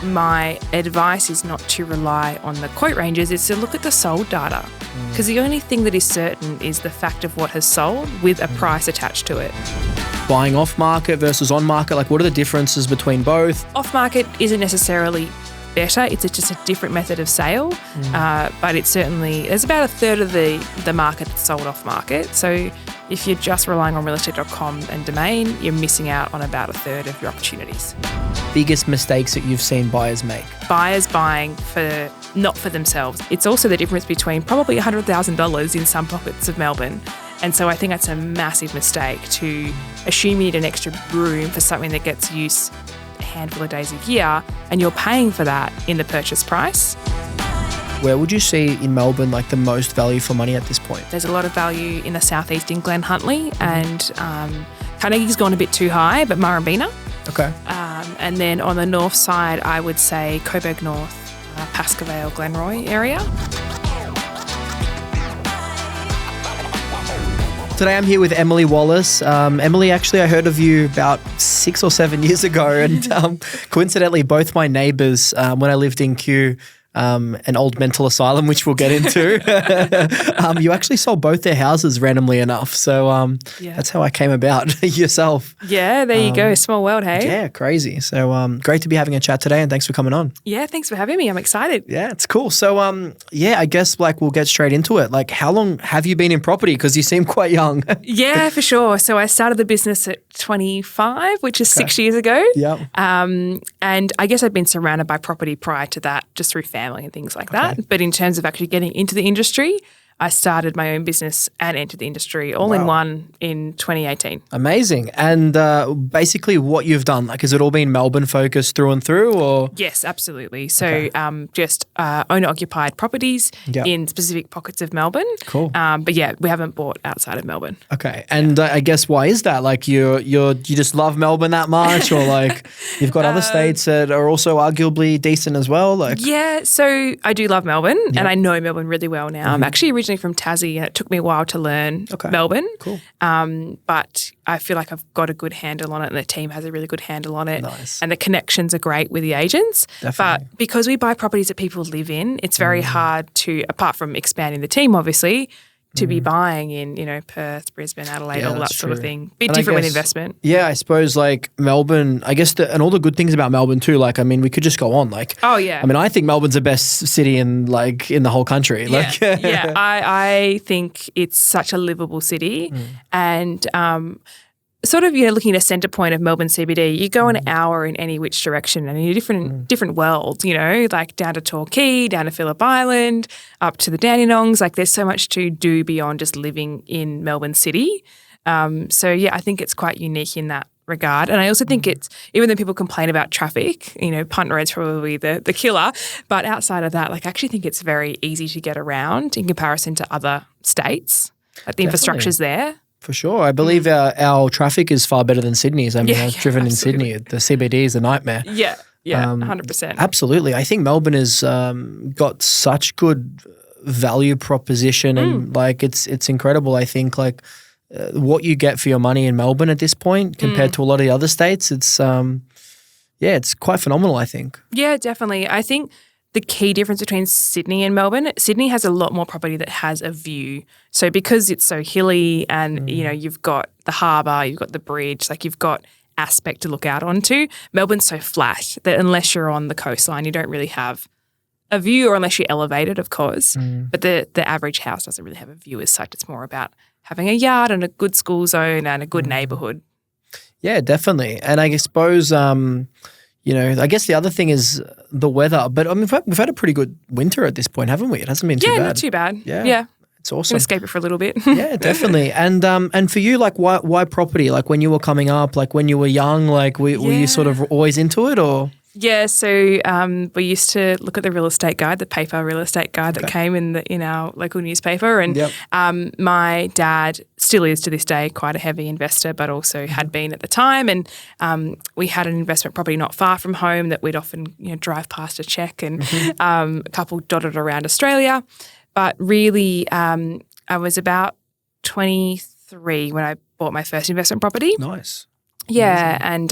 my advice is not to rely on the quote ranges, it's to look at the sold data. Because the only thing that is certain is the fact of what has sold with a price attached to it. Buying off market versus on market, like what are the differences between both? Off market isn't necessarily better, it's just a different method of sale, but it's certainly, there's about a third of the market that's sold off market. So if you're just relying on realestate.com and Domain, you're missing out on about a third of your opportunities. Biggest mistakes that you've seen buyers make? Buyers buying not for themselves. It's also the difference between probably $100,000 in some pockets of Melbourne. And so I think that's a massive mistake to assume you need an extra room for something that gets use a handful of days a year, and you're paying for that in the purchase price. Where would you see in Melbourne like the most value for money at this point? There's a lot of value in the southeast in Glen Huntly, and Carnegie's gone a bit too high, but Murrumbeena. Okay. And then on the north side, I would say Coburg North, Pascoe, Glenroy area. Today I'm here with Emily Wallace. Emily, actually I heard of you about 6 or 7 years ago, and coincidentally both my neighbours when I lived in Kew, an old mental asylum, which we'll get into. You actually sold both their houses randomly enough. So that's how I came about yourself. Yeah, there you go. Small world, hey? Yeah, crazy. So great to be having a chat today, and thanks for coming on. Yeah, thanks for having me. I'm excited. Yeah, it's cool. So I guess like we'll get straight into it. Like how long have you been in property? Because you seem quite young. Yeah, for sure. So I started the business at 25, which is 6 years ago. Yeah. And I guess I've been surrounded by property prior to that, just through family and things like that. But in terms of actually getting into the industry, I started my own business and entered the industry all in one in 2018. Amazing. And basically what you've done, like has it all been Melbourne focused through and through or? Yes, absolutely. So just owner-occupied properties in specific pockets of Melbourne. Cool. But yeah, we haven't bought outside of Melbourne. Okay. And I guess why is that? Like you just love Melbourne that much, or like you've got other states that are also arguably decent as well? Like yeah, so I do love Melbourne and I know Melbourne really well now. I'm actually originally from Tassie, and it took me a while to learn Melbourne. Cool. But I feel like I've got a good handle on it, and the team has a really good handle on it. Nice. And the connections are great with the agents. Definitely. But because we buy properties that people live in, it's very hard to, apart from expanding the team, obviously, to be buying in, Perth, Brisbane, Adelaide, all that sort of thing. Bit different with investment. Yeah, I suppose like Melbourne, I guess, and all the good things about Melbourne too, like, I mean, we could just go on. Like, oh, yeah. I mean, I think Melbourne's the best city in the whole country. Yeah, I think it's such a livable city. And sort of, looking at a centre point of Melbourne CBD, you go an hour in any which direction and you're different worlds, like down to Torquay, down to Phillip Island, up to the Dandenongs. Like there's so much to do beyond just living in Melbourne City. So yeah, I think it's quite unique in that regard. And I also think it's, even though people complain about traffic, Punt Road's probably the killer, but outside of that, like I actually think it's very easy to get around in comparison to other states. Like the infrastructure's there. For sure. I believe our traffic is far better than Sydney's. I mean, I've driven absolutely. in Sydney. The CBD is a nightmare. Yeah, 100%. Absolutely. I think Melbourne has got such good value proposition and like it's incredible. I think like what you get for your money in Melbourne at this point compared to a lot of the other states, it's quite phenomenal, I think. Yeah, definitely. I think the key difference between Sydney and Melbourne, Sydney has a lot more property that has a view. So because it's so hilly and, you've got the harbour, you've got the bridge, like you've got aspect to look out onto. Melbourne's so flat that unless you're on the coastline, you don't really have a view, or unless you're elevated, of course. But the average house doesn't really have a view as such. It's more about having a yard and a good school zone and a good neighbourhood. Yeah, definitely. And I suppose I guess the other thing is the weather. But I mean, we've had a pretty good winter at this point, haven't we? It hasn't been too bad. Yeah, not too bad. Yeah. It's awesome. Can escape it for a little bit. Yeah, definitely. And for you, like, why property? Like, when you were coming up, like when you were young, like, were you sort of always into it, or? Yeah, so we used to look at the real estate guide, the paper real estate guide that came in our local newspaper, and my dad still is to this day quite a heavy investor, but also had been at the time, and we had an investment property not far from home that we'd often drive past to check, and a couple dotted around Australia, but really I was about 23 when I bought my first investment property. Nice. Yeah, and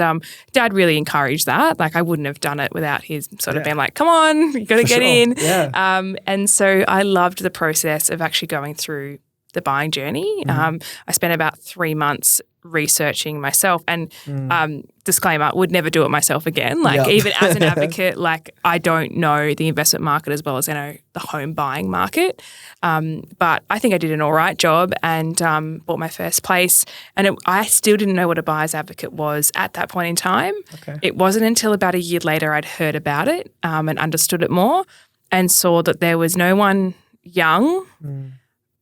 Dad really encouraged that. Like I wouldn't have done it without his sort of being like, "Come on, you got to get in." Yeah. And so I loved the process of actually going through the buying journey. I spent about 3 months researching myself, and disclaimer, would never do it myself again. Like even as an advocate, like I don't know the investment market as well as I know the home buying market. But I think I did an all right job and bought my first place. And I still didn't know what a buyer's advocate was at that point in time. Okay. It wasn't until about a year later I'd heard about it and understood it more and saw that there was no one young,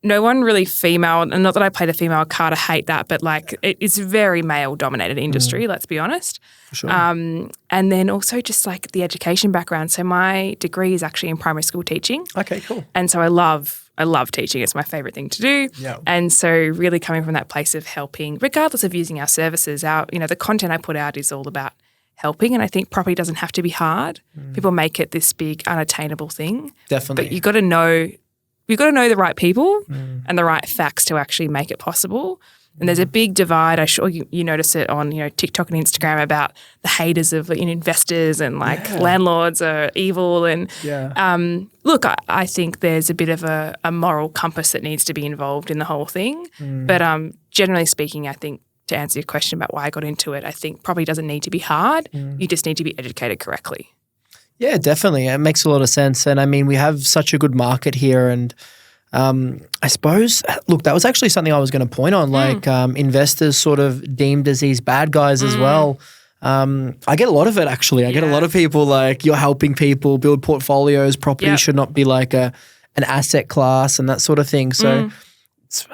no one really female, and not that I play the female card, I hate that, but like it's a very male-dominated industry, let's be honest. For sure. And then also just like the education background. So my degree is actually in primary school teaching. Okay, cool. And so I love teaching. It's my favourite thing to do. Yeah. And so really coming from that place of helping, regardless of using our services, the content I put out is all about helping. And I think property doesn't have to be hard. People make it this big unattainable thing. Definitely. But you've got to know the right people and the right facts to actually make it possible. And there's a big divide. I'm sure you notice it on TikTok and Instagram about the haters of investors and like landlords are evil. And look, I think there's a bit of a moral compass that needs to be involved in the whole thing. But generally speaking, I think to answer your question about why I got into it, I think property doesn't need to be hard. You just need to be educated correctly. Yeah, definitely. It makes a lot of sense. And I mean, we have such a good market here. And I suppose, look, that was actually something I was going to point on, like investors sort of deemed as these bad guys as well. I get a lot of it actually. I get a lot of people like, you're helping people build portfolios. Property should not be like an asset class and that sort of thing. So it's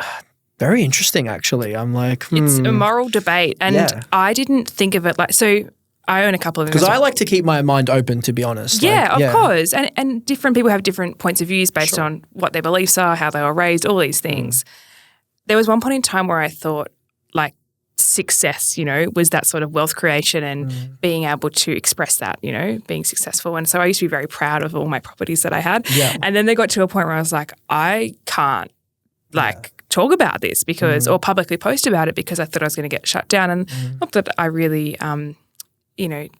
very interesting actually. I'm like, It's a moral debate. And I didn't think of it like, so I own a couple of because I like to keep my mind open, to be honest. Yeah, of course. And different people have different points of views based on what their beliefs are, how they were raised, all these things. There was one point in time where I thought like success, was that sort of wealth creation and being able to express that, being successful. And so I used to be very proud of all my properties that I had. Yeah. And then they got to a point where I was like, I can't talk about this because or publicly post about it because I thought I was going to get shut down. And not that I really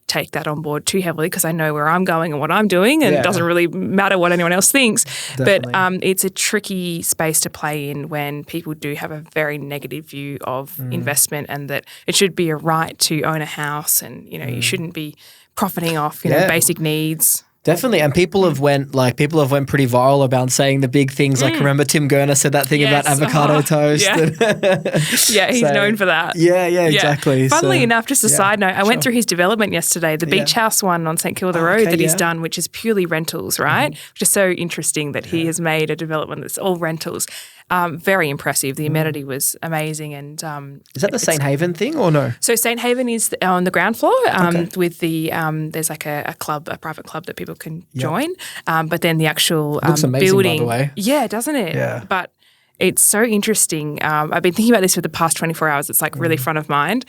take that on board too heavily because I know where I'm going and what I'm doing and it doesn't really matter what anyone else thinks. Definitely. But it's a tricky space to play in when people do have a very negative view of investment and that it should be a right to own a house and, you shouldn't be profiting off, basic needs. Definitely. And people have went pretty viral about saying the big things. Like remember Tim Gurner said that thing about avocado toast. Yeah, he's known for that. Yeah, exactly. Funnily enough, just a side note, I went through his development yesterday, the beach house one on St Kilda Road that he's done, which is purely rentals, right? Which is so interesting that he has made a development that's all rentals. Very impressive. The amenity was amazing. And is that the St Haven thing or no? So St Haven is on the ground floor with the there's like a private club that people can join. But then the actual looks amazing, building, by the way. Yeah, doesn't it? Yeah. But it's so interesting. I've been thinking about this for the past 24 hours. It's like really front of mind.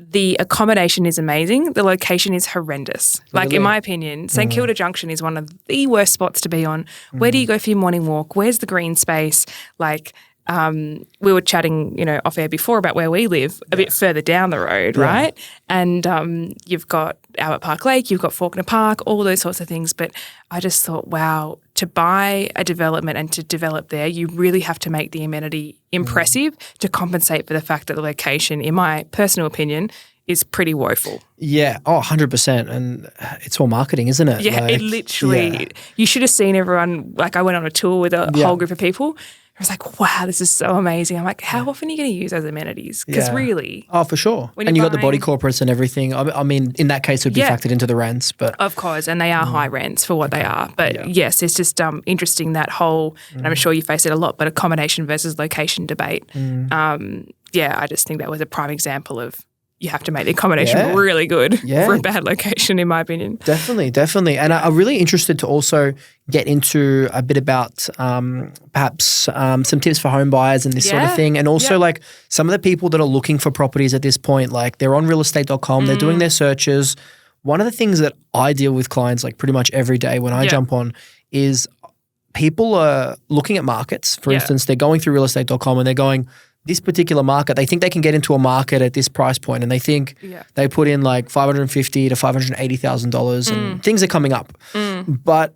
The accommodation is amazing. The location is horrendous. Like in my opinion, St Kilda Junction is one of the worst spots to be on. Where do you go for your morning walk? Where's the green space? Like we were chatting, off air before about where we live, a bit further down the road, right? And you've got Albert Park Lake, you've got Faulkner Park, all those sorts of things. But I just thought, wow, to buy a development and to develop there, you really have to make the amenity impressive to compensate for the fact that the location, in my personal opinion, is pretty woeful. Yeah. 100%. And it's all marketing, isn't it? Yeah, it literally, you should have seen everyone, like I went on a tour with a whole group of people. I was like, wow, this is so amazing. I'm like, how often are you going to use those amenities? Because really. Oh, for sure. And you got the body corporates and everything. I mean, in that case, it would be factored into the rents. But of course, and they are high rents for what they are. But yes, it's just interesting that whole, and I'm sure you face it a lot, but accommodation versus location debate. I just think that was a prime example of you have to make the accommodation really good for a bad location, in my opinion. Definitely. And I'm really interested to also get into a bit about perhaps some tips for home buyers and this sort of thing. And also like some of the people that are looking for properties at this point, like they're on realestate.com, they're doing their searches. One of the things that I deal with clients like pretty much every day when I jump on is people are looking at markets. For instance, they're going through realestate.com and they're going, this particular market, they think they can get into a market at this price point, and they think they put in like $550,000 to $580,000 and things are coming up. But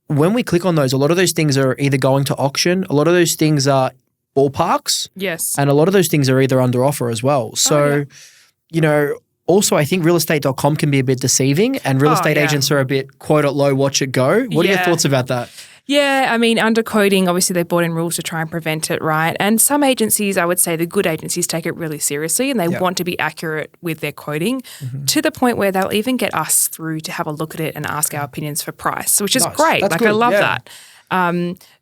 when we click on those, a lot of those things are either going to auction, a lot of those things are ballparks. Yes. And a lot of those things are either under offer as well. So, you know, also I think realestate.com can be a bit deceiving, and real estate agents are a bit quote it low, watch it go. What are your thoughts about that? Yeah, I mean, underquoting, obviously they brought in rules to try and prevent it, right? And some agencies, I would say the good agencies take it really seriously, and they want to be accurate with their quoting to the point where they'll even get us through to have a look at it and ask our opinions for price, which is great. That's like, good. I love that.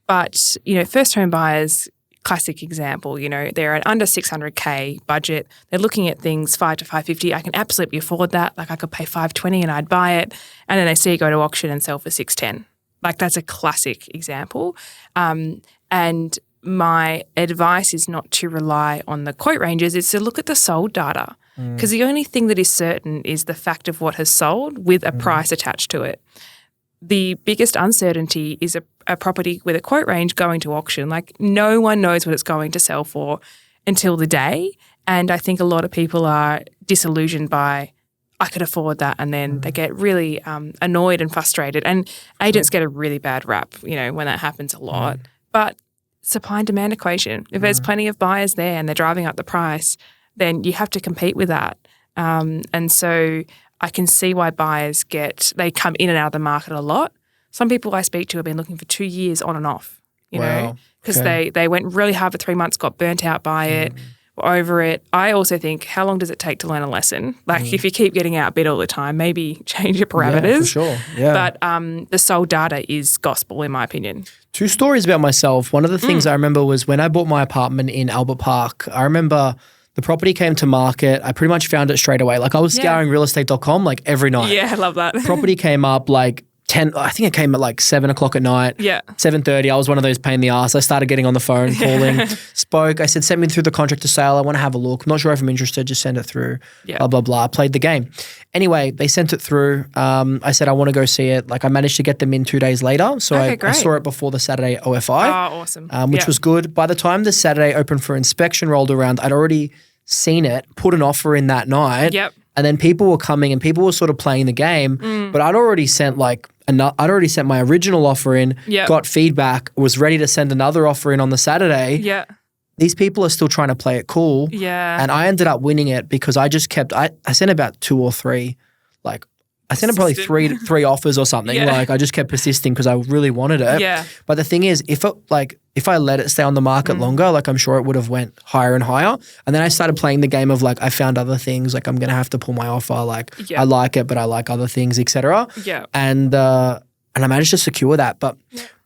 But, you know, first home buyers, classic example, you know, they're at under 600K budget. They're looking at things 5 to 550. I can absolutely afford that. Like I could pay 520 and I'd buy it. And then they see it go to auction and sell for 610. Like that's a classic example. And my advice is not to rely on the quote ranges, it's to look at the sold data, because the only thing that is certain is the fact of what has sold with a price attached to it. The biggest uncertainty is a property with a quote range going to auction. Like no one knows what it's going to sell for until the day. And I think a lot of people are disillusioned by, I could afford that, and then they get really annoyed and frustrated. And agents get a really bad rap, you know, when that happens a lot. But supply and demand equation. If there's plenty of buyers there and they're driving up the price, then you have to compete with that. And so I can see why buyers they come in and out of the market a lot. Some people I speak to have been looking for 2 years on and off, you know, because they went really hard for 3 months, got burnt out by it. Over it. I also think, how long does it take to learn a lesson? Like if you keep getting outbid all the time, maybe change your parameters. Yeah, for sure. Yeah. But the sold data is gospel in my opinion. 2 stories about myself. One of the things I remember was when I bought my apartment in Albert Park, I remember the property came to market. I pretty much found it straight away. Like I was scouring realestate.com like every night. Yeah, I love that. Property came up like 10, I think it came at like 7 o'clock at night. Yeah. 7:30. I was one of those pain in the ass. I started getting on the phone, calling, spoke. I said, send me through the contract to sale. I want to have a look. I'm not sure if I'm interested. Just send it through. Yeah. Blah, blah, blah. I played the game. Anyway, they sent it through. I said, I want to go see it. Like I managed to get them in 2 days later. So I saw it before the Saturday OFI. Oh, awesome. Which was good. By the time the Saturday open for inspection rolled around, I'd already seen it, put an offer in that night. Yep. And then people were coming and people were sort of playing the game. But I'd already sent my original offer in, got feedback, was ready to send another offer in on the Saturday. Yeah. These people are still trying to play it cool. Yeah. And I ended up winning it because I just kept, I sent about 2 or 3, like I sent probably three offers or something. Yeah. Like I just kept persisting because I really wanted it. Yeah. But the thing is, if I let it stay on the market longer, like I'm sure it would have went higher and higher. And then I started playing the game of like, I found other things, like I'm going to have to pull my offer. Like I like it, but I like other things, etc. Yeah. And I managed to secure that. But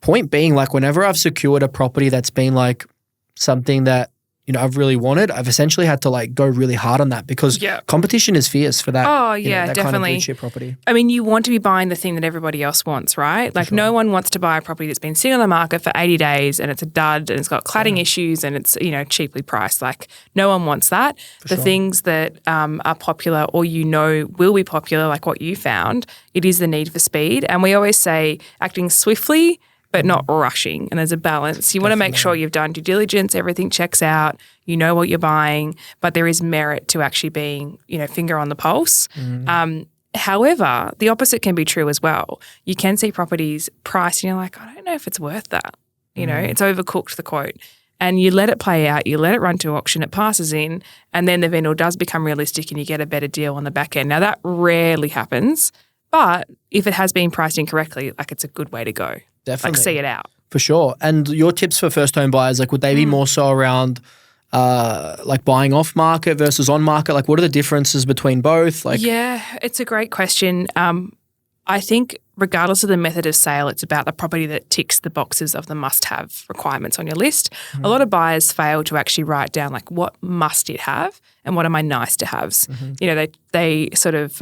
point being, like whenever I've secured a property that's been like something that, you know, I've really wanted, I've essentially had to like go really hard on that because competition is fierce for that. Oh yeah, that definitely. Kind of blue chip property. I mean, you want to be buying the thing that everybody else wants, right? Like no one wants to buy a property that's been sitting on the market for 80 days and it's a dud and it's got cladding issues and it's, you know, cheaply priced. Like no one wants that. The things that are popular or you know will be popular, like what you found, it is the need for speed. And we always say acting swiftly but not rushing. And there's a balance. You want to make sure you've done due diligence, everything checks out, you know what you're buying, but there is merit to actually being, you know, finger on the pulse. However, the opposite can be true as well. You can see properties priced and you're like, I don't know if it's worth that. You know, it's overcooked, the quote. And you let it play out, you let it run to auction, it passes in, and then the vendor does become realistic and you get a better deal on the back end. Now, that rarely happens, but if it has been priced incorrectly, like it's a good way to go. Definitely. Like see it out. For sure. And your tips for first home buyers, like would they be more so around like buying off market versus on market? Like what are the differences between both? Like yeah, it's a great question. I think regardless of the method of sale, it's about the property that ticks the boxes of the must-have requirements on your list. A lot of buyers fail to actually write down like what must it have and what are my nice-to-haves. You know, they sort of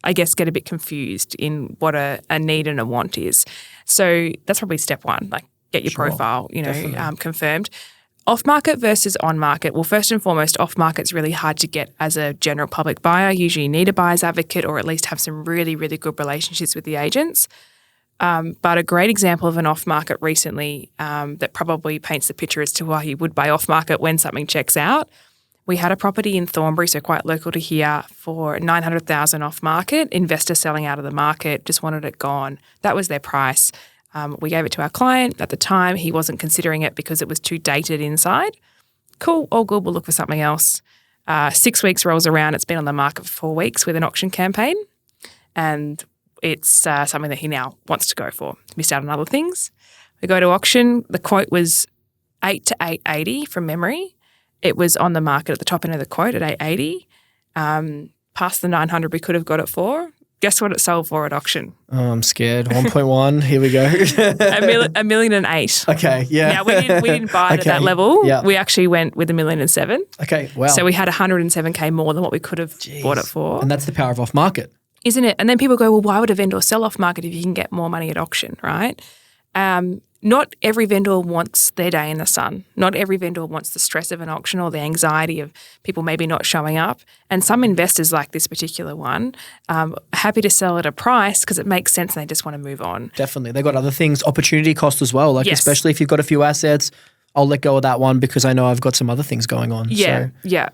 I guess, get a bit confused in what a need and a want is. So that's probably step one, like get your profile, you know, confirmed. Off-market versus on-market. Well, first and foremost, off-market's really hard to get as a general public buyer. Usually you need a buyer's advocate or at least have some really, really good relationships with the agents. But a great example of an off-market recently that probably paints the picture as to why you would buy off-market when something checks out. We had a property in Thornbury, so quite local to here, for $900,000 off-market. Investor selling out of the market, just wanted it gone. That was their price. We gave it to our client. At the time, he wasn't considering it because it was too dated inside. Cool, all good, we'll look for something else. 6 weeks rolls around. It's been on the market for 4 weeks with an auction campaign. And it's something that he now wants to go for. Missed out on other things. We go to auction. The quote was 8 to 880 from memory. It was on the market at the top end of the quote at 880. Past the 900 we could have got it for. Guess what it sold for at auction? Oh, I'm scared. 1.1. Here we go. $1.8 million. Okay, yeah. Now, we didn't buy it at that level. Yeah. We actually went with $1.7 million. Okay, wow. So we had $107K more than what we could have bought it for. And that's the power of off-market. Isn't it? And then people go, well, why would a vendor sell off market if you can get more money at auction, right? Not every vendor wants their day in the sun. Not every vendor wants the stress of an auction or the anxiety of people maybe not showing up. And some investors, like this particular one, happy to sell at a price because it makes sense and they just want to move on. Definitely. They've got other things, opportunity cost as well. Like yes. Especially if you've got a few assets, I'll let go of that one because I know I've got some other things going on.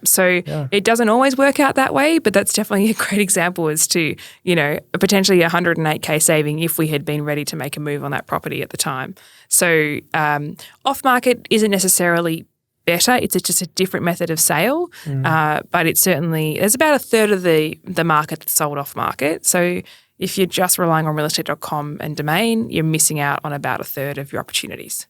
So it doesn't always work out that way, but that's definitely a great example as to, potentially $108K saving if we had been ready to make a move on that property at the time. So off-market isn't necessarily better. It's just a different method of sale, but it's certainly, there's about a third of the market that's sold off-market. So if you're just relying on realestate.com and Domain, you're missing out on about a third of your opportunities.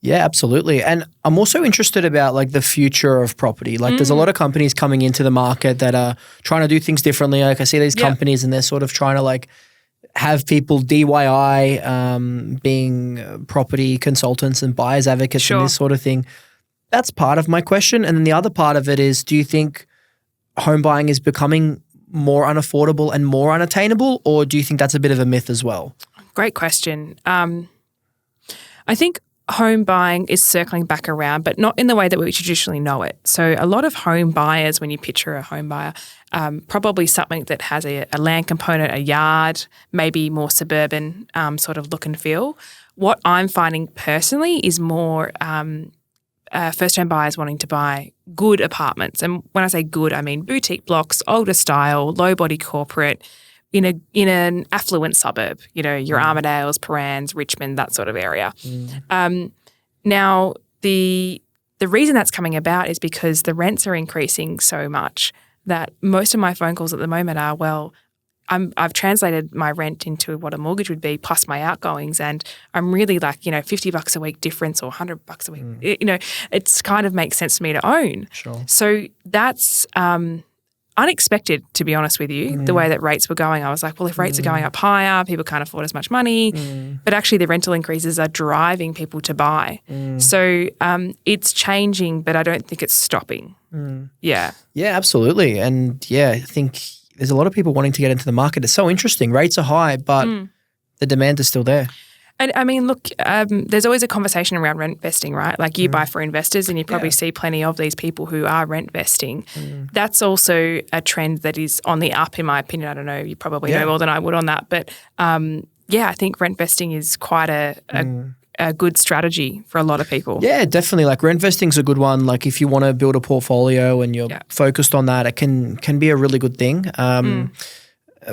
Yeah, absolutely. And I'm also interested about like the future of property. Like there's a lot of companies coming into the market that are trying to do things differently. Like I see these companies and they're sort of trying to like have people DIY, being property consultants and buyers advocates and this sort of thing. That's part of my question. And then the other part of it is, do you think home buying is becoming more unaffordable and more unattainable, or do you think that's a bit of a myth as well? Great question. I think home buying is circling back around, but not in the way that we traditionally know it. So a lot of home buyers, when you picture a home buyer, probably something that has a land component, a yard, maybe more suburban sort of look and feel. What I'm finding personally is more first-home buyers wanting to buy good apartments. And when I say good, I mean boutique blocks, older style, low-body corporate, in an affluent suburb, your Armidales, Parans, Richmond, that sort of area. Now, the reason that's coming about is because the rents are increasing so much that most of my phone calls at the moment are, well, I've translated my rent into what a mortgage would be plus my outgoings, and I'm really like, $50 a week difference or $100 a week. It's kind of makes sense for me to own. Sure. So that's unexpected, to be honest with you, the way that rates were going. I was like, well, if rates are going up higher, people can't afford as much money. But actually the rental increases are driving people to buy. So it's changing, but I don't think it's stopping. Yeah. Yeah, absolutely. And I think there's a lot of people wanting to get into the market. It's so interesting. Rates are high, but the demand is still there. And I mean, look, there's always a conversation around rent vesting, right? Like you buy for investors and you probably see plenty of these people who are rent vesting. That's also a trend that is on the up, in my opinion. I don't know, you probably know more than I would on that. But I think rent vesting is quite a good strategy for a lot of people. Yeah, definitely. Like rent vesting's a good one. Like if you want to build a portfolio and you're focused on that, it can be a really good thing.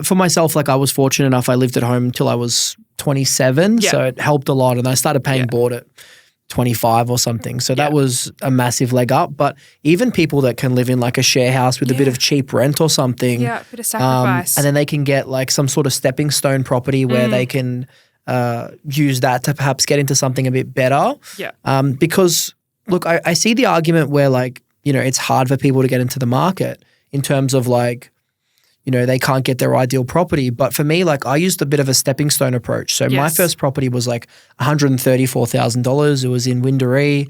For myself, like I was fortunate enough, I lived at home until I was 27, so it helped a lot. And I started paying board at 25 or something. So that was a massive leg up. But even people that can live in like a share house with a bit of cheap rent or something. Yeah, a bit of sacrifice. And then they can get like some sort of stepping stone property where they can use that to perhaps get into something a bit better. Yeah. Because look, I see the argument where like, it's hard for people to get into the market in terms of like, they can't get their ideal property. But for me, like I used a bit of a stepping stone approach. So my first property was like $134,000. It was in Windaree,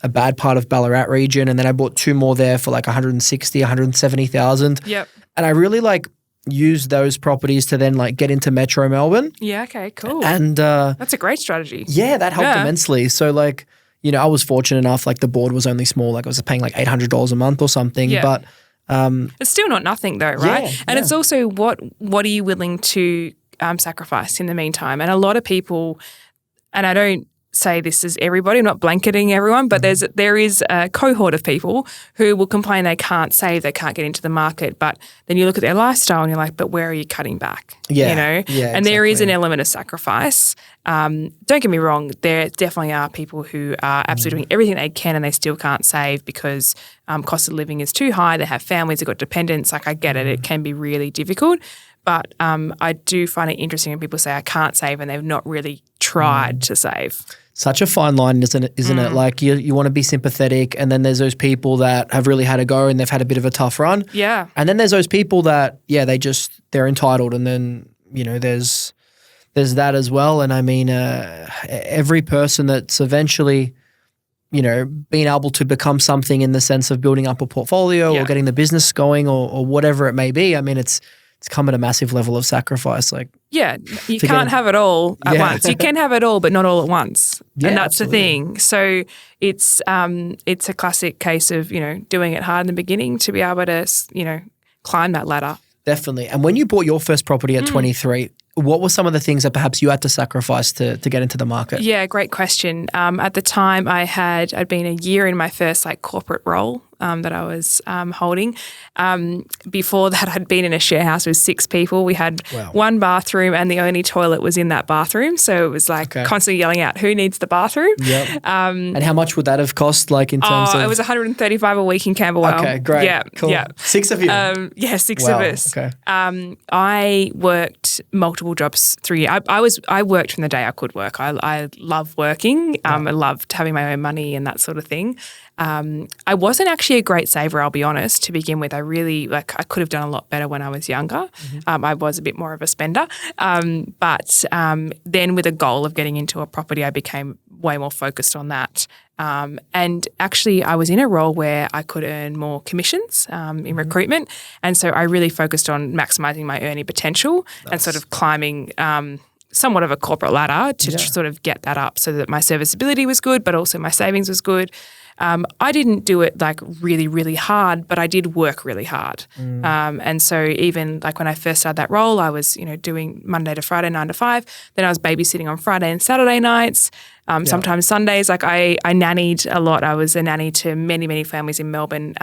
a bad part of Ballarat region. And then I bought 2 more there for like 160, 170,000. Yep. And I really like used those properties to then like get into Metro Melbourne. Yeah, okay, cool. And that's a great strategy. Yeah, that helped immensely. So like, I was fortunate enough, like the board was only small. Like I was paying like $800 a month or something. Yeah. But it's still not nothing though, right? And it's also what are you willing to sacrifice in the meantime. And a lot of people, and I don't say this is everybody, I'm not blanketing everyone, but there is a cohort of people who will complain they can't save, they can't get into the market. But then you look at their lifestyle and you're like, but where are you cutting back? Yeah. You know? Yeah, and there is an element of sacrifice. Don't get me wrong, there definitely are people who are absolutely doing everything they can and they still can't save because cost of living is too high. They have families, they've got dependents. Like I get it, it can be really difficult. But I do find it interesting when people say I can't save and they've not really tried to save. Such a fine line, isn't it? Like you want to be sympathetic, and then there's those people that have really had a go and they've had a bit of a tough run. Yeah. And then there's those people that, they're entitled, and then, there's that as well. And I mean, every person that's eventually, being able to become something in the sense of building up a portfolio or getting the business going or whatever it may be, I mean, it's come at a massive level of sacrifice. Like, yeah, you can't have it all at once. You can have it all, but not all at once. Yeah, and that's absolutely. the thing. So it's a classic case of, doing it hard in the beginning to be able to, climb that ladder. Definitely. And when you bought your first property at 23, what were some of the things that perhaps you had to sacrifice to get into the market? Yeah, great question. At the time I'd been a year in my first corporate role that I was holding. Before that I'd been in a share house with 6 people. We had one bathroom and the only toilet was in that bathroom. So it was constantly yelling out, who needs the bathroom? Yep. And how much would that have cost in terms of? It was $135 a week in Camberwell. Okay, great. Yeah, cool. Yeah. 6 of you? 6 of us. Okay. I worked multiple jobs through years. I worked from the day I could work. I love working. I loved having my own money and that sort of thing. I wasn't actually a great saver, I'll be honest, to begin with. I really, I could have done a lot better when I was younger. I was a bit more of a spender. But then with a goal of getting into a property, I became way more focused on that. And actually, I was in a role where I could earn more commissions in recruitment. And so I really focused on maximising my earning potential and sort of climbing somewhat of a corporate ladder to sort of get that up so that my serviceability was good, but also my savings was good. I didn't do it really, really hard, but I did work really hard. And so even when I first started that role, I was, doing Monday to Friday, 9 to 5. Then I was babysitting on Friday and Saturday nights, sometimes Sundays. I nannied a lot. I was a nanny to many, many families in Melbourne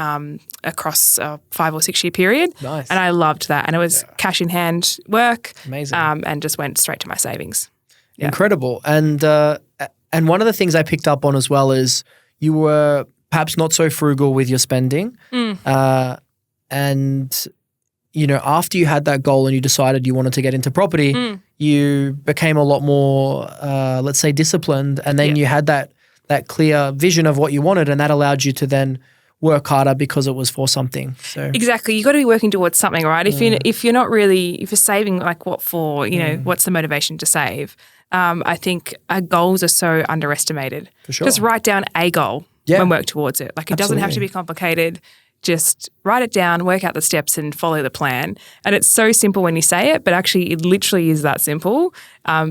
across a 5 or 6 year period. Nice. And I loved that. And it was cash in hand work. Amazing. And just went straight to my savings. Yeah. Incredible. And one of the things I picked up on as well is you were perhaps not so frugal with your spending. And, after you had that goal and you decided you wanted to get into property, you became a lot more, let's say, disciplined. And then you had that clear vision of what you wanted, and that allowed you to then work harder because it was for something. So exactly, you got to be working towards something, right? If you're not really, if you're saving, what for? What's the motivation to save? I think our goals are so underestimated. For sure. Just write down a goal and work towards it. It doesn't have to be complicated. Just write it down, work out the steps and follow the plan. And it's so simple when you say it, but actually it literally is that simple.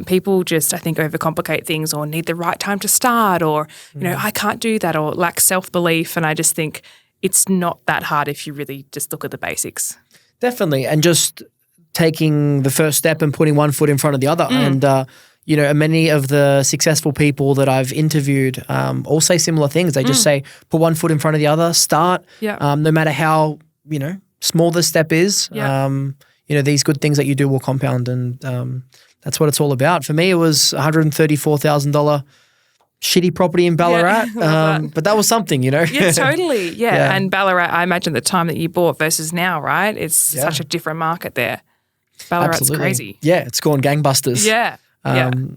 People just, I think, overcomplicate things or need the right time to start or, I can't do that or lack self-belief. And I just think it's not that hard if you really just look at the basics. Definitely. And just taking the first step and putting one foot in front of the other. And, many of the successful people that I've interviewed all say similar things. They just say, put one foot in front of the other, start, no matter how, small the step is. These good things that you do will compound, and that's what it's all about. For me, it was $134,000 shitty property in Ballarat, but that was something, Yeah, totally. Yeah. And Ballarat, I imagine the time that you bought versus now, right? It's such a different market there. Ballarat's Absolutely. Crazy. Yeah, it's gone gangbusters. Yeah.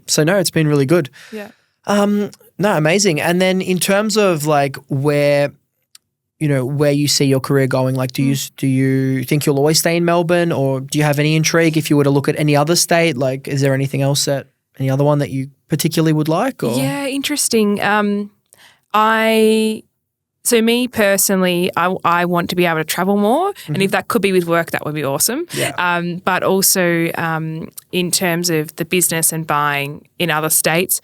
So no, it's been really good. Yeah. No, amazing. And then in terms of where you see your career going, do you think you'll always stay in Melbourne, or do you have any intrigue if you were to look at any other state? Is there anything else any other one that you particularly would like? Or? Yeah, interesting. So me personally, I want to be able to travel more, and if that could be with work, that would be awesome. Yeah. But also in terms of the business and buying in other states,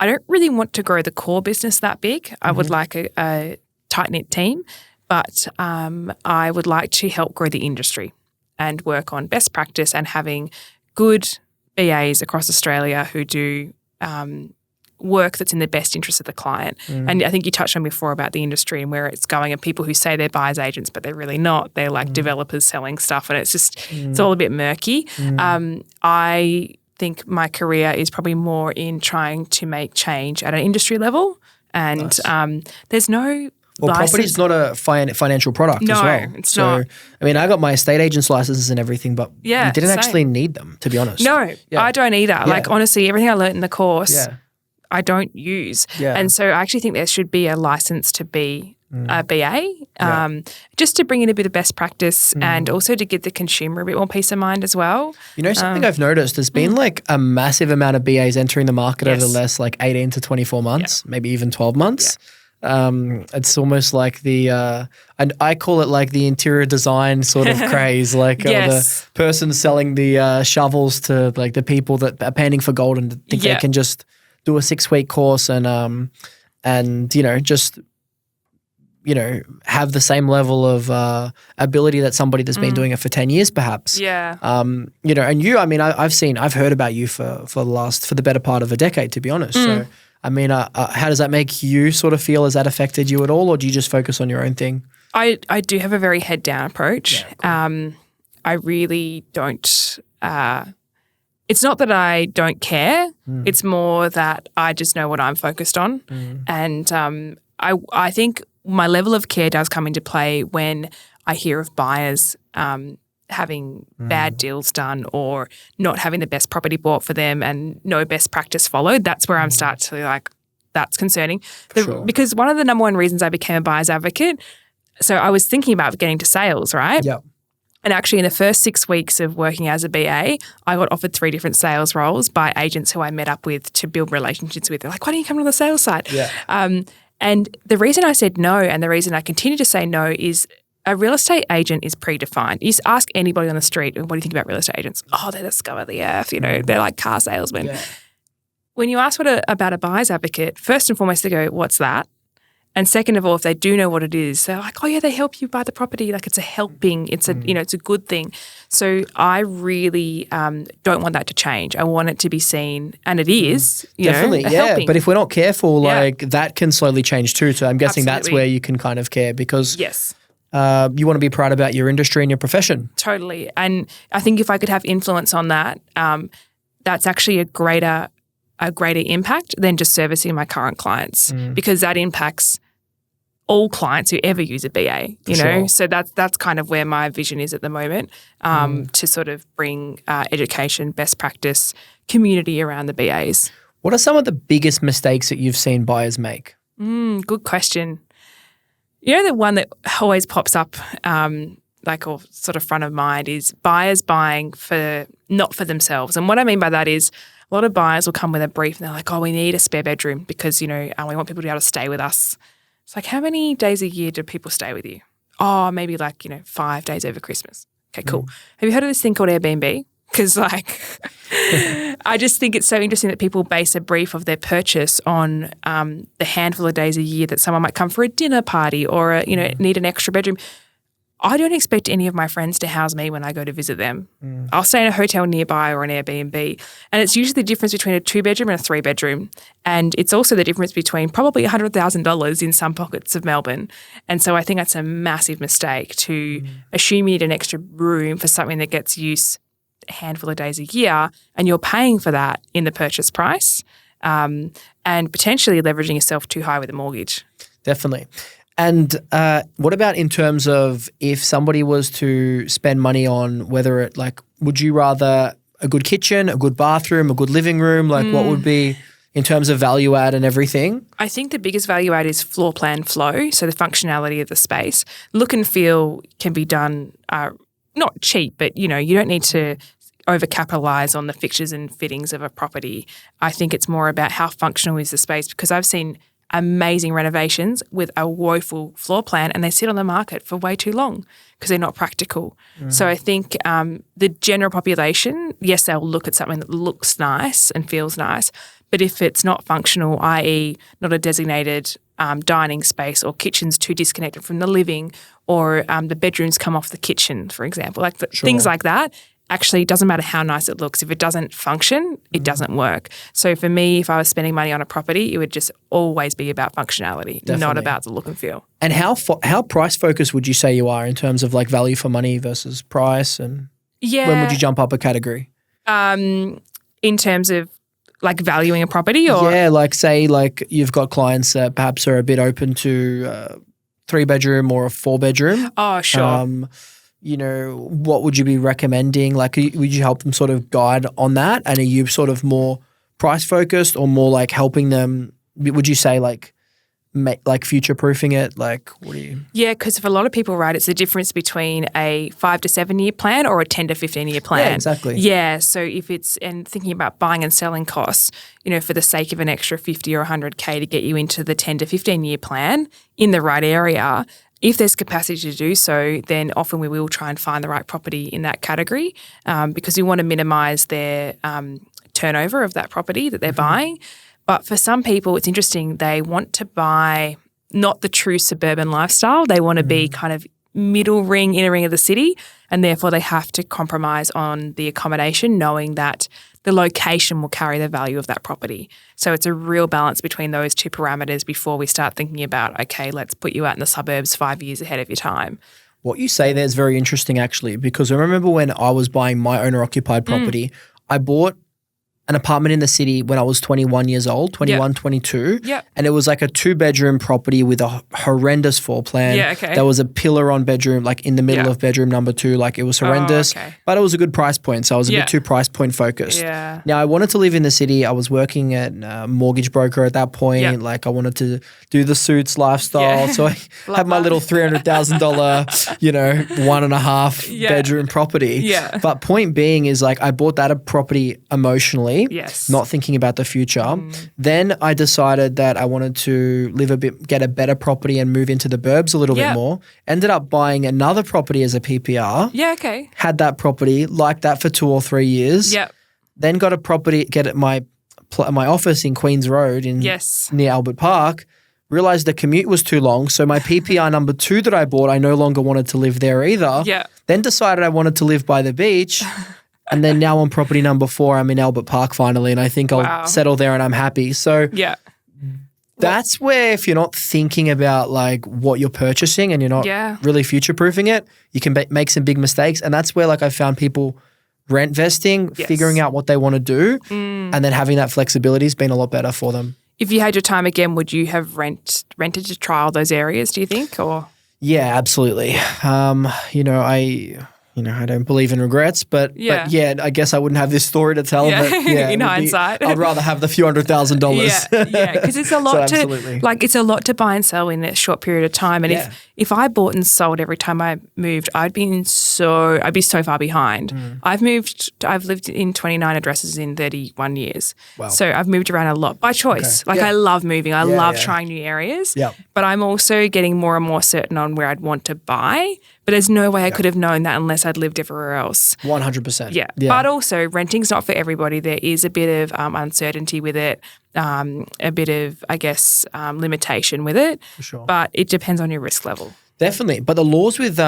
I don't really want to grow the core business that big. I would like a tight-knit team, but I would like to help grow the industry and work on best practice and having good BAs across Australia who do work that's in the best interest of the client. And I think you touched on before about the industry and where it's going, and people who say they're buyer's agents, but they're really not. They're like developers selling stuff, and it's all a bit murky. I think my career is probably more in trying to make change at an industry level, and there's no property's not a financial product as well. No, it's not. I mean, I got my estate agent's licenses and everything, but you didn't actually need them, to be honest. No, I don't either. Like, honestly, everything I learned in the course, I don't use. And so I actually think there should be a license to be a BA, just to bring in a bit of best practice and also to give the consumer a bit more peace of mind as well. You know, something I've noticed, there's been like a massive amount of BAs entering the market over the last like 18 to 24 months, maybe even 12 months. It's almost like the, and I call it like the interior design sort of craze, like the person selling the shovels to like the people that are painting for gold and think they can just do a 6-week course and you know, just, you know, have the same level of ability that somebody that's been doing it for 10 years perhaps. You know, and you, I mean, I've heard about you for the better part of a decade, to be honest. So, I mean, how does that make you sort of feel? Has that affected you at all, or do you just focus on your own thing? I do have a very head down approach. Cool. I really don't, it's not that I don't care. It's more that I just know what I'm focused on. And I think my level of care does come into play when I hear of buyers having bad deals done or not having the best property bought for them and no best practice followed. That's where I'm start to like, that's concerning. Because one of the number one reasons I became a buyer's advocate, so I was thinking about getting to sales, right? And actually in the first 6 weeks of working as a BA, I got offered 3 different sales roles by agents who I met up with to build relationships with. They're like, why don't you come to the sales side? And the reason I said no and the reason I continue to say no is a real estate agent is predefined. You just ask anybody on the street, what do you think about real estate agents? Oh, they're the scum of the earth, you know, they're like car salesmen. When you ask about a buyer's advocate, first and foremost, they go, what's that? And second of all, if they do know what it is, they're like, oh yeah, they help you buy the property. Like it's a helping, it's a, you know, it's a good thing. So I really don't want that to change. I want it to be seen, and it is, you definitely, know, helping. But if we're not careful, like that can slowly change too. So I'm guessing that's where you can kind of care because you want to be proud about your industry and your profession. Totally. And I think if I could have influence on that, that's actually a greater impact than just servicing my current clients because that impacts all clients who ever use a BA, you know? So that's kind of where my vision is at the moment, to sort of bring education, best practice, community around the BAs. What are some of the biggest mistakes that you've seen buyers make? Good question. You know, the one that always pops up like or sort of front of mind is buyers buying not for themselves. And what I mean by that is a lot of buyers will come with a brief and they're like, oh, we need a spare bedroom because, you know, we want people to be able to stay with us. It's like, how many days a year do people stay with you? Oh, maybe like, you know, 5 days over Christmas. Okay, cool. Have you heard of this thing called Airbnb? Because like, I just think it's so interesting that people base a brief of their purchase on the handful of days a year that someone might come for a dinner party or, you know, need an extra bedroom. I don't expect any of my friends to house me when I go to visit them. I'll stay in a hotel nearby or an Airbnb. And it's usually the difference between a 2-bedroom and a 3-bedroom. And it's also the difference between probably $100,000 in some pockets of Melbourne. And so I think that's a massive mistake to assume you need an extra room for something that gets used a handful of days a year and you're paying for that in the purchase price and potentially leveraging yourself too high with a mortgage. Definitely. And what about in terms of if somebody was to spend money on whether it like, would you rather a good kitchen, a good bathroom, a good living room? Like what would be in terms of value add and everything? I think the biggest value add is floor plan flow, so the functionality of the space. Look and feel can be done not cheap, but you know, you don't need to overcapitalize on the fixtures and fittings of a property. I think it's more about how functional is the space because I've seen amazing renovations with a woeful floor plan and they sit on the market for way too long because they're not practical. So I think the general population, yes, they'll look at something that looks nice and feels nice, but if it's not functional, i.e. not a designated dining space or kitchen's too disconnected from the living or the bedrooms come off the kitchen, for example, like things like that, actually, it doesn't matter how nice it looks. If it doesn't function, it doesn't work. So for me, if I was spending money on a property, it would just always be about functionality, not about the look and feel. And how price focused would you say you are in terms of like value for money versus price? And when would you jump up a category? In terms of like valuing a property, or like say like you've got clients that perhaps are a bit open to 3-bedroom or a 4-bedroom. Oh, sure. You know, what would you be recommending? Like, would you help them sort of guide on that? And are you sort of more price focused or more like helping them? Would you say like future proofing it? Like, what do you? Yeah, because for a lot of people, right, it's the difference between a 5 to 7 year plan or a 10 to 15 year plan. Yeah, exactly. Yeah, so if it's and thinking about buying and selling costs, you know, for the sake of an extra 50 or 100K to get you into the 10 to 15 year plan in the right area. If there's capacity to do so, then often we will try and find the right property in that category because we want to minimise their turnover of that property that they're buying. But for some people, it's interesting. They want to buy not the true suburban lifestyle. They want to be kind of middle ring, inner ring of the city, and therefore they have to compromise on the accommodation, knowing that the location will carry the value of that property. So it's a real balance between those two parameters before we start thinking about, okay, let's put you out in the suburbs 5 years ahead of your time. What you say there is very interesting actually, because I remember when I was buying my owner-occupied property, I bought an apartment in the city when I was 21 years old, 22. Yep. And it was like a 2-bedroom property with a horrendous floor plan. Yeah, okay. There was a pillar on bedroom, like in the middle of bedroom number 2. Like it was horrendous, but it was a good price point. So I was a bit too price point focused. Yeah. Now I wanted to live in the city. I was working at a mortgage broker at that point. Yep. Like I wanted to do the suits lifestyle. So I had my little $300,000, you know, 1.5 bedroom property. Yeah. But point being is like I bought that a property emotionally. Yes. Not thinking about the future. Then I decided that I wanted to get a better property and move into the burbs a little bit more. Ended up buying another property as a PPR. Yeah, okay. Had that property, liked that for 2 or 3 years. Yep. Then got a property, get at my office in Queens Road near Albert Park. Realized the commute was too long. So my PPR number 2 that I bought, I no longer wanted to live there either. Yeah. Then decided I wanted to live by the beach. And then now on property number 4, I'm in Albert Park finally, and I think I'll settle there and I'm happy. So that's where if you're not thinking about like what you're purchasing and you're not really future-proofing it, you can make some big mistakes. And that's where like I found people rent vesting, figuring out what they want to do, and then having that flexibility has been a lot better for them. If you had your time again, would you have rented to trial those areas, do you think? Or yeah, absolutely. I don't believe in regrets, but yeah, I guess I wouldn't have this story to tell. Yeah. But yeah, in hindsight, I'd rather have the few $100,000. Yeah, because it's a lot it's a lot to buy and sell in a short period of time. And if I bought and sold every time I moved, I'd be so far behind. I've lived in 29 addresses in 31 years. Wow. So I've moved around a lot by choice. I love moving. I love trying new areas. Yep. But I'm also getting more and more certain on where I'd want to buy. But there's no way I could have known that unless I'd lived everywhere else. 100%. Yeah. But also renting's not for everybody. There is a bit of uncertainty with it, a bit of, I guess, limitation with it. For sure. But it depends on your risk level. Definitely. But the laws with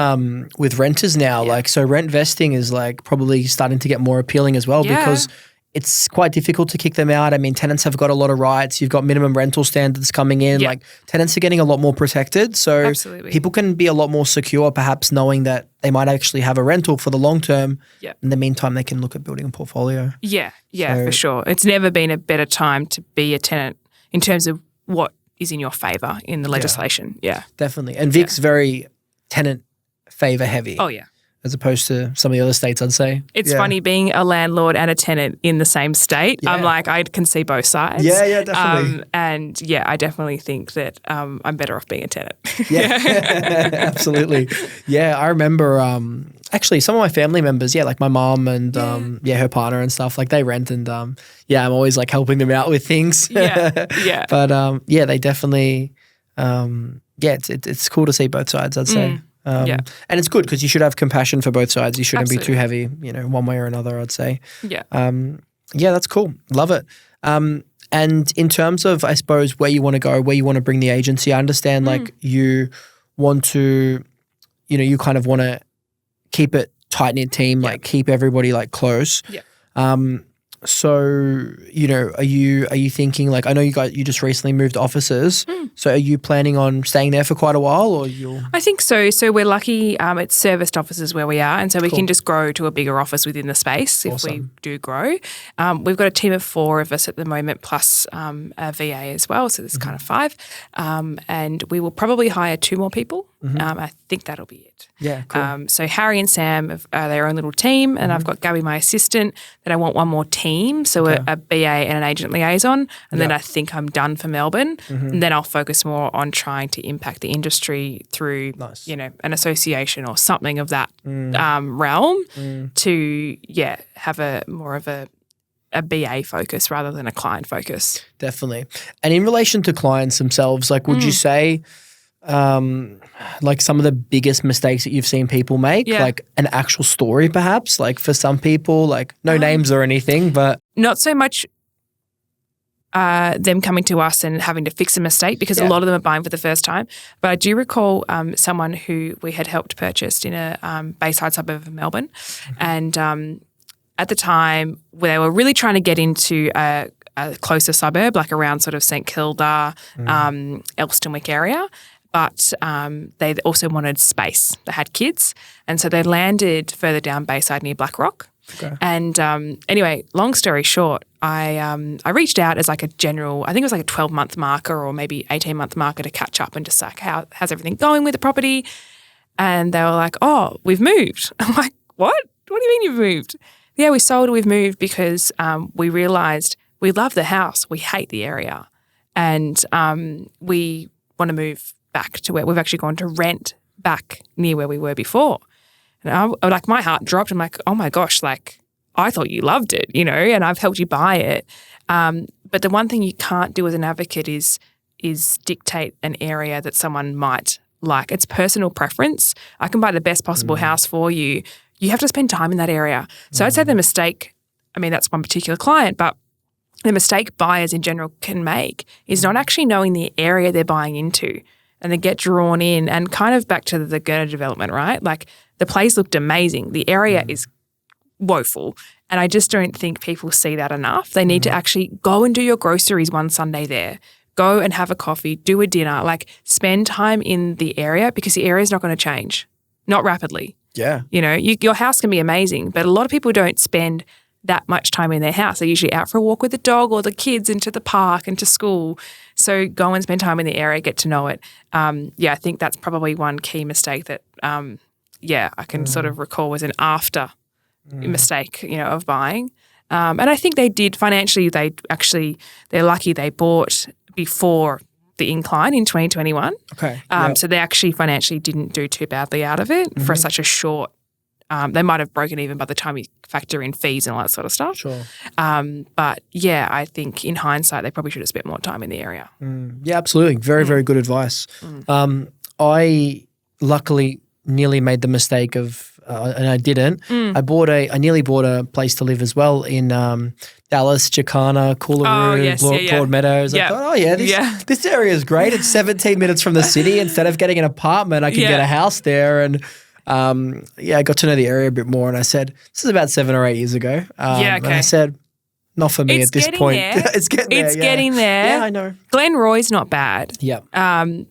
renters now, like so rent vesting is like probably starting to get more appealing as well because it's quite difficult to kick them out. I mean, tenants have got a lot of rights. You've got minimum rental standards coming in. Like tenants are getting a lot more protected. So people can be a lot more secure perhaps knowing that they might actually have a rental for the long term. In the meantime, they can look at building a portfolio. Yeah, for sure. It's never been a better time to be a tenant in terms of what is in your favour in the legislation. Yeah. Definitely. And Vic's very tenant favour heavy. Oh, yeah. As opposed to some of the other states, I'd say. It's funny being a landlord and a tenant in the same state. I'm like, I can see both sides. Yeah, definitely. And I definitely think that I'm better off being a tenant. Absolutely. Yeah, I remember actually some of my family members, like my mom and her partner and stuff, like they rent and I'm always like helping them out with things. But they definitely, it's cool to see both sides, I'd say. And it's good because you should have compassion for both sides. You shouldn't be too heavy, one way or another, I'd say. That's cool. Love it. And in terms of, I suppose, where you want to go, where you want to bring the agency, I understand like you want to, you kind of want to keep it tight-knit team, like keep everybody like close. Yeah. So, you know, are you thinking like, I know you just recently moved offices. So are you planning on staying there for quite a while, or you'll? I think so. So we're lucky it's serviced offices where we are, and so we can just grow to a bigger office within the space if we do grow. We've got a team of 4 of us at the moment, plus a VA as well, so there's kind of 5. And we will probably hire 2 more people. I think that'll be it. Yeah, cool. So Harry and Sam are their own little team, and I've got Gabby, my assistant, that I want one more team, so a BA and an agent liaison, and then I think I'm done for Melbourne, and then I'll focus more on trying to impact the industry through, you know, an association or something of that realm to, have a more of a BA focus rather than a client focus. Definitely. And in relation to clients themselves, like would you say like some of the biggest mistakes that you've seen people make, like an actual story perhaps, like for some people, like no names or anything, but not so much them coming to us and having to fix a mistake, because a lot of them are buying for the first time. But I do recall someone who we had helped purchase in a Bayside suburb of Melbourne, and at the time they were really trying to get into a closer suburb, like around sort of St Kilda, Elstonwick area. But they also wanted space. They had kids. And so they landed further down Bayside near Blackrock. Okay. And anyway, long story short, I reached out as like a general, I think it was like a 12-month marker or maybe 18-month marker to catch up and just like, how's everything going with the property? And they were like, oh, we've moved. I'm like, what? What do you mean you've moved? Yeah, we sold, we've moved because we realised we love the house, we hate the area, and we want to move back to where we've actually gone to rent back near where we were before. And I like my heart dropped. I'm like, oh my gosh, like I thought you loved it, you know, and I've helped you buy it. But the one thing you can't do as an advocate is dictate an area that someone might like. It's personal preference. I can buy the best possible house for you. You have to spend time in that area. So I'd say the mistake, I mean, that's one particular client, but the mistake buyers in general can make is not actually knowing the area they're buying into, and they get drawn in, and kind of back to the Gurner development, right? Like the place looked amazing. The area is woeful. And I just don't think people see that enough. They need to actually go and do your groceries one Sunday there. Go and have a coffee, do a dinner, like spend time in the area, because the area is not going to change, not rapidly. Yeah. You know, your house can be amazing, but a lot of people don't spend that much time in their house. They're usually out for a walk with the dog or the kids into the park and to school. So go and spend time in the area, get to know it. I think that's probably one key mistake that, I can sort of recall was an after mistake, you know, of buying. And I think they did financially, they're lucky they bought before the incline in 2021. Okay. So they actually financially didn't do too badly out of it for such a short. They might have broken even by the time you factor in fees and all that sort of stuff. Sure. But yeah, I think in hindsight, they probably should have spent more time in the area. Yeah, absolutely. Very, very good advice. I luckily nearly made the mistake of, and I didn't. I nearly bought a place to live as well in Dallas, Jacana, Coolaroo, Broadmeadows. I thought, this area is great. It's 17 minutes from the city. Instead of getting an apartment, I could get a house there. And I got to know the area a bit more, and I said, this is about 7 or 8 years ago. And I said, not for me at this point. It's getting there. Yeah, I know. Glenroy's not bad. Yeah.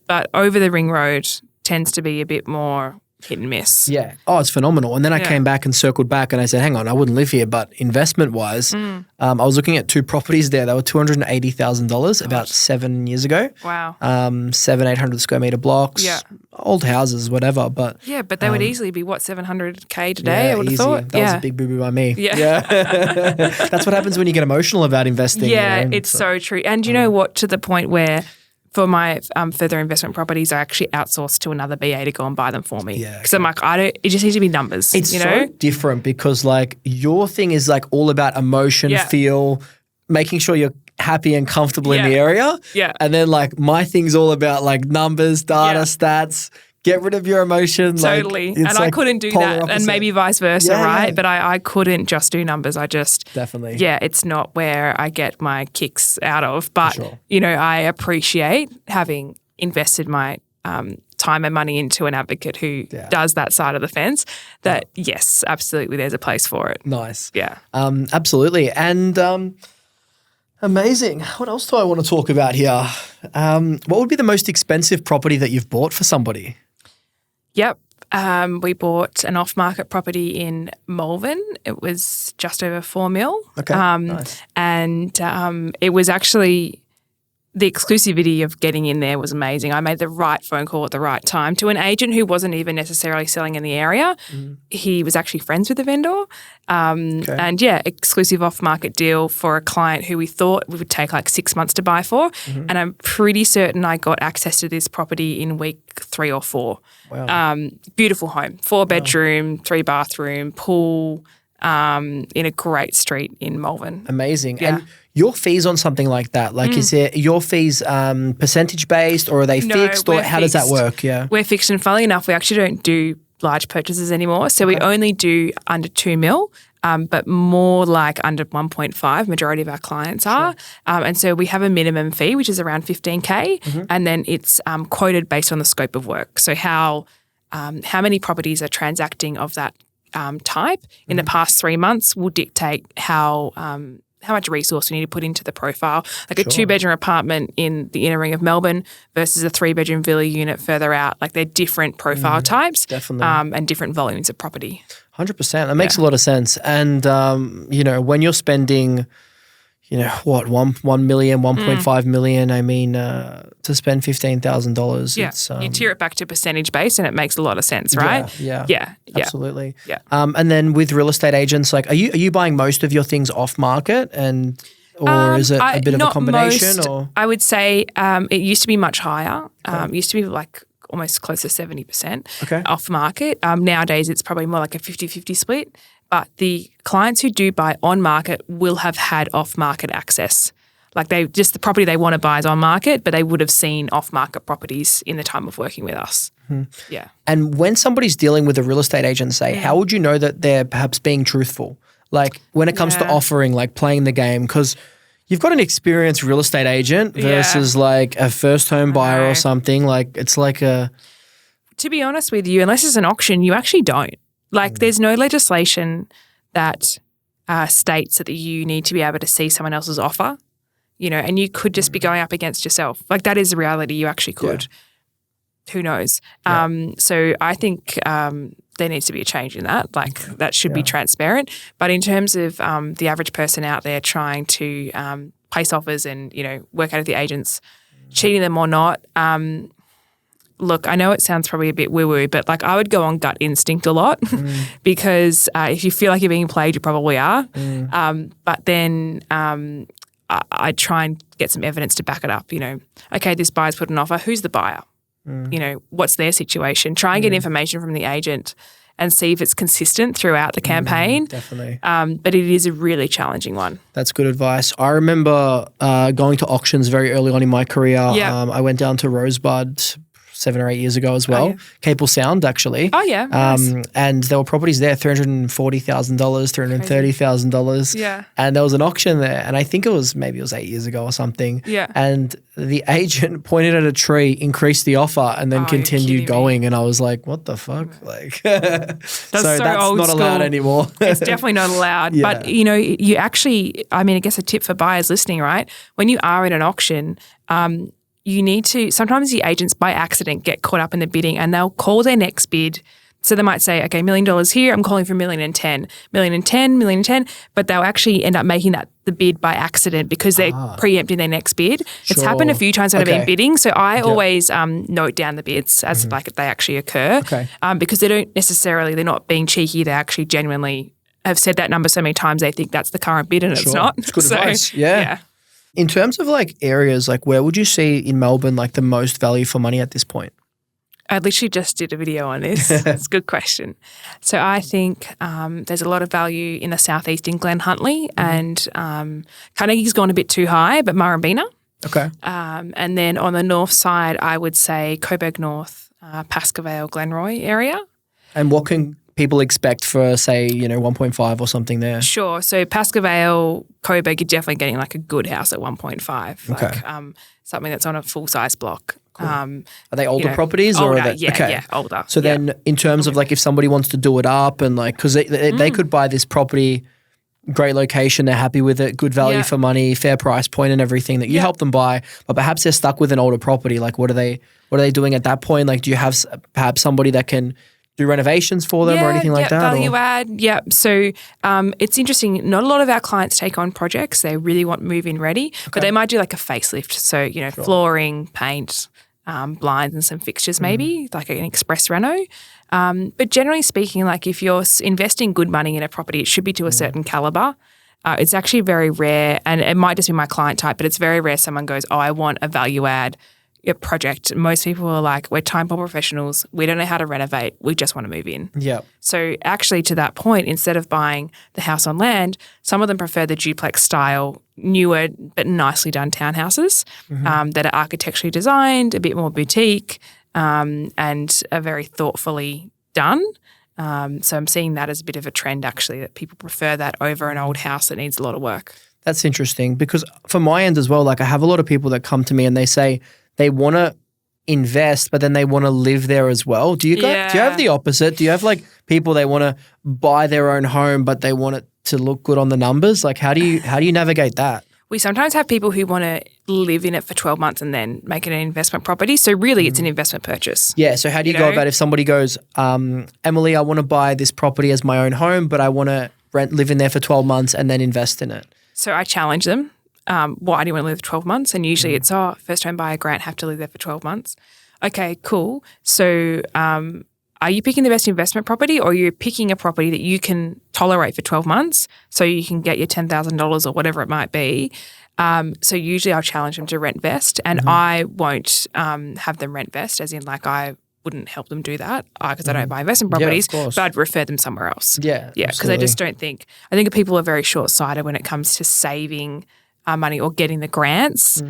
But over the ring road tends to be a bit more hit and miss. Yeah. Oh, it's phenomenal. And then I came back and circled back and I said, hang on, I wouldn't live here, but investment-wise, I was looking at 2 properties there. They were $280,000 about 7 years ago. Wow. 800 square meter blocks. Yeah. Old houses, whatever. But yeah, but they would easily be, what, $700K today, I would have thought? That was a big boo-boo by me. Yeah. That's what happens when you get emotional about investing. Yeah, you know? it's so true. And you know what, to the point where for my further investment properties, I actually outsourced to another BA to go and buy them for me. Yeah. Because I'm like, it just needs to be numbers. It's you so know? different because like your thing is like all about emotion, feel, making sure you're happy and comfortable in the area. Yeah. And then like my thing's all about like numbers, data, stats. Get rid of your emotions. Totally. Like, and I couldn't do that. Opposite. And maybe vice versa, right? Yeah. But I couldn't just do numbers. I just definitely. Yeah, it's not where I get my kicks out of. But you know, I appreciate having invested my time time and money into an advocate who does that side of the fence, that yes, absolutely, there's a place for it. Nice. Yeah. Absolutely. And amazing. What else do I want to talk about here? What would be the most expensive property that you've bought for somebody? Yep. We bought an off-market property in Malvern. It was just over 4 mil. Okay, nice. And it was actually the exclusivity of getting in there was amazing. I made the right phone call at the right time to an agent who wasn't even necessarily selling in the area. He was actually friends with the vendor. And exclusive off-market deal for a client who we thought we would take like 6 months to buy for. And I'm pretty certain I got access to this property in week 3 or 4. Wow. Beautiful home, 4-bedroom, 3-bathroom, pool, in a great street in Malvern. Amazing. Yeah. And your fees on something like that, like is it your fees percentage based or are they fixed or how does that work? Yeah. We're fixed, and funnily enough, we actually don't do large purchases anymore. So we only do under 2 mil. But more like under 1.5, majority of our clients are. And so we have a minimum fee, which is around 15K, and then it's quoted based on the scope of work. So how many properties are transacting of that type in the past 3 months will dictate how much resource we need to put into the profile. Like a 2-bedroom apartment in the inner ring of Melbourne versus a 3-bedroom villa unit further out. Like they're different profile types and different volumes of property. 100%. That makes a lot of sense. And, when you're spending, what, 1 million, 1.5 million, I mean, to spend $15,000, it's... you tier it back to percentage base and it makes a lot of sense, right? Yeah. Absolutely. Yeah. And then with real estate agents, like, are you buying most of your things off market or is it a bit of a combination? Most, or I would say it used to be much higher. It used to be like almost close to 70% off market. Nowadays, it's probably more like a 50-50 split. But the clients who do buy on market will have had off market access. Like the property they want to buy is on market, but they would have seen off market properties in the time of working with us. Yeah. And when somebody's dealing with a real estate agent, say, how would you know that they're perhaps being truthful? Like when it comes to offering, like playing the game, because you've got an experienced real estate agent versus like a first home buyer or something. Like it's like a... To be honest with you, unless it's an auction, you actually don't. Like there's no legislation that states that you need to be able to see someone else's offer, and you could just be going up against yourself. Like that is the reality. You actually could. Who knows? So I think there needs to be a change in that. Like that should be transparent. But in terms of the average person out there trying to place offers and, work out if the agent's cheating them or not, look, I know it sounds probably a bit woo-woo, but like I would go on gut instinct a lot because if you feel like you're being played, you probably are. But then I try and get some evidence to back it up. Okay, this buyer's put an offer. Who's the buyer? What's their situation? Try and get information from the agent and see if it's consistent throughout the campaign. Definitely. But it is a really challenging one. That's good advice. I remember going to auctions very early on in my career. I went down to Rosebud 7 or 8 years ago as well. Capel Sound, actually. Oh, yeah. Nice. And there were properties there, $340,000, $330,000. Yeah. And there was an auction there, and I think it was 8 years ago or something. Yeah. And the agent pointed at a tree, increased the offer, and then continued going. And I was like, what the fuck? Like, that's that's old not school. allowed anymore. It's definitely not allowed. But, you actually, I guess a tip for buyers listening, right? When you are in an auction, you need to, sometimes the agents by accident get caught up in the bidding and they'll call their next bid. So they might say, okay, $1 million here, I'm calling for $1,010,000, $1,010,000, but they'll actually end up making that the bid by accident because they're preempting their next bid. It's happened a few times when I've been bidding. So I always note down the bids as like they actually occur because they're not being cheeky. They actually genuinely have said that number so many times they think that's the current bid and it's not. It's good advice. Yeah. In terms of like areas, like where would you see in Melbourne like the most value for money at this point? I literally just did a video on this. It's a good question. So I think there's a lot of value in the southeast in Glen Huntly and Carnegie's gone a bit too high, but Murrumbeena. Okay. And then on the north side, I would say Coburg North, Pascoe, Glenroy area. And what can people expect for, say, 1.5 or something there? Sure. So Pascoe, Coburg, you're definitely getting like a good house at 1.5. Like something that's on a full-size block. Cool. Are they older properties or older, are they? Yeah, older. So then in terms of like if somebody wants to do it up and like, because they could buy this property, great location, they're happy with it, good value for money, fair price point and everything that you help them buy, but perhaps they're stuck with an older property. Like what are they doing at that point? Like do you have perhaps somebody that can do renovations for them or anything like that? Value add. Yep. So it's interesting. Not a lot of our clients take on projects. They really want move-in ready, but they might do like a facelift. So, flooring, paint, blinds and some fixtures maybe, like an express reno. But generally speaking, like if you're investing good money in a property, it should be to a certain caliber. It's actually very rare, and it might just be my client type, but it's very rare someone goes, I want a value add project. Most people are like, we're time bomb professionals. We don't know how to renovate. We just want to move in. Yeah. So actually to that point, instead of buying the house on land, some of them prefer the duplex style, newer but nicely done townhouses that are architecturally designed, a bit more boutique and are very thoughtfully done. So I'm seeing that as a bit of a trend actually, that people prefer that over an old house that needs a lot of work. That's interesting because from my end as well, like I have a lot of people that come to me and they say, they want to invest, but then they want to live there as well. Do you have the opposite? Do you have like people they want to buy their own home, but they want it to look good on the numbers? Like how do you navigate that? We sometimes have people who want to live in it for 12 months and then make it an investment property. So really it's an investment purchase. Yeah. So how do you go about if somebody goes, Emily, I want to buy this property as my own home, but I want to live in there for 12 months and then invest in it? So I challenge them. Why do you want to live 12 months? And usually it's, first home buyer grant, have to live there for 12 months. Okay, cool. So are you picking the best investment property or are you picking a property that you can tolerate for 12 months so you can get your $10,000 or whatever it might be? So usually I'll challenge them to rent vest and I won't have them rent vest as in like I wouldn't help them do that because I don't buy investment properties, but I'd refer them somewhere else. Yeah, because I just don't think – I think people are very short-sighted when it comes to saving – money or getting the grants,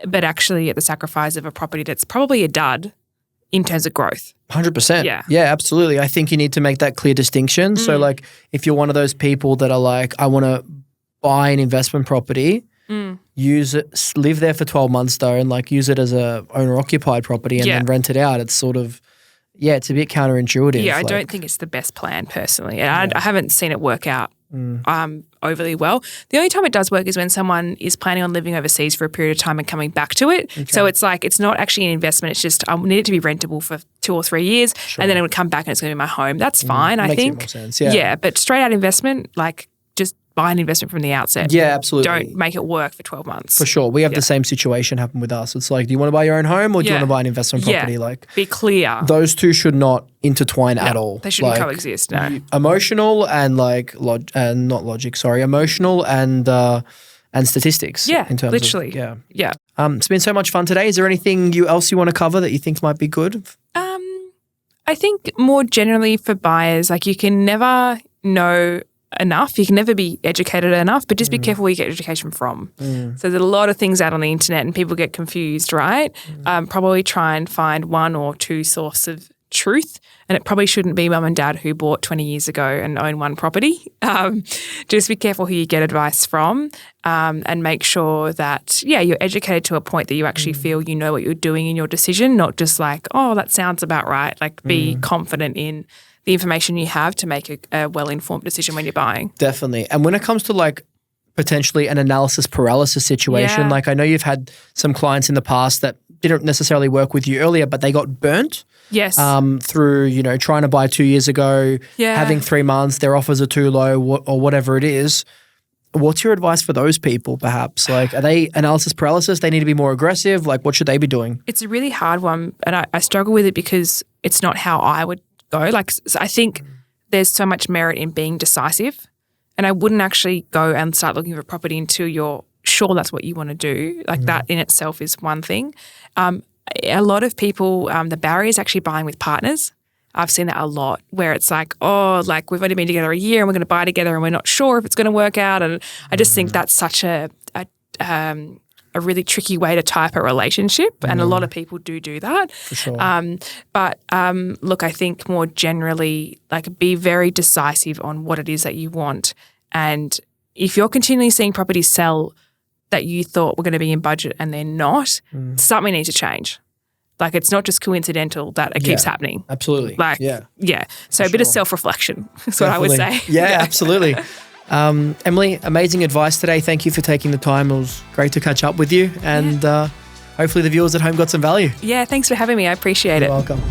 but actually at the sacrifice of a property that's probably a dud in terms of growth. 100%. Yeah, absolutely. I think you need to make that clear distinction. So like if you're one of those people that are like, I want to buy an investment property, use it, live there for 12 months though, and like use it as a owner occupied property and then rent it out. It's sort of, it's a bit counterintuitive. Yeah, I don't think it's the best plan personally. And I haven't seen it work out overly well. The only time it does work is when someone is planning on living overseas for a period of time and coming back to it. Okay. So it's like it's not actually an investment. It's just I need it to be rentable for 2 or 3 years and then it would come back and it's going to be my home. That's fine, I think. Makes more sense, yeah. But straight out investment, like just buy an investment from the outset. Yeah, absolutely. Don't make it work for 12 months. For sure. We have the same situation happen with us. It's like, do you want to buy your own home or do you want to buy an investment property? Like, be clear. Those two should not intertwine at all. They shouldn't coexist, no. Emotional and like, emotional and statistics. Yeah, in terms literally. Of, yeah. It's been so much fun today. Is there anything else you want to cover that you think might be good? I think more generally for buyers, like you can never know enough. You can never be educated enough, but just be careful where you get education from. So there's a lot of things out on the internet and people get confused, right? Probably try and find 1 or 2 sources of truth, and it probably shouldn't be mum and dad who bought 20 years ago and own one property. Just be careful who you get advice from and make sure that, you're educated to a point that you actually feel you know what you're doing in your decision, not just like, oh, that sounds about right. Like be confident in the information you have to make a well-informed decision when you're buying. Definitely. And when it comes to like potentially an analysis paralysis situation, like I know you've had some clients in the past that didn't necessarily work with you earlier, but they got burnt. Yes. Through, trying to buy 2 years ago, having 3 months, their offers are too low or whatever it is. What's your advice for those people perhaps? Like, are they analysis paralysis? They need to be more aggressive? Like, what should they be doing? It's a really hard one, and I struggle with it because it's not how I would go. Like, so I think there's so much merit in being decisive, and I wouldn't actually go and start looking for a property until you're sure that's what you want to do. Like that in itself is one thing. A lot of people, the barrier is actually buying with partners. I've seen that a lot where it's like, oh, like we've only been together a year and we're going to buy together and we're not sure if it's going to work out. And I just think that's such a really tricky way to type a relationship, and a lot of people do that. For sure. But look, I think more generally, like be very decisive on what it is that you want. And if you're continually seeing properties sell that you thought were going to be in budget and they're not, something needs to change. Like it's not just coincidental that it keeps happening. Absolutely. Like, yeah. So a bit of self-reflection is what I would say. Yeah, absolutely. Emily, amazing advice today. Thank you for taking the time. It was great to catch up with you, and hopefully the viewers at home got some value. Yeah, thanks for having me. I appreciate it. You're welcome.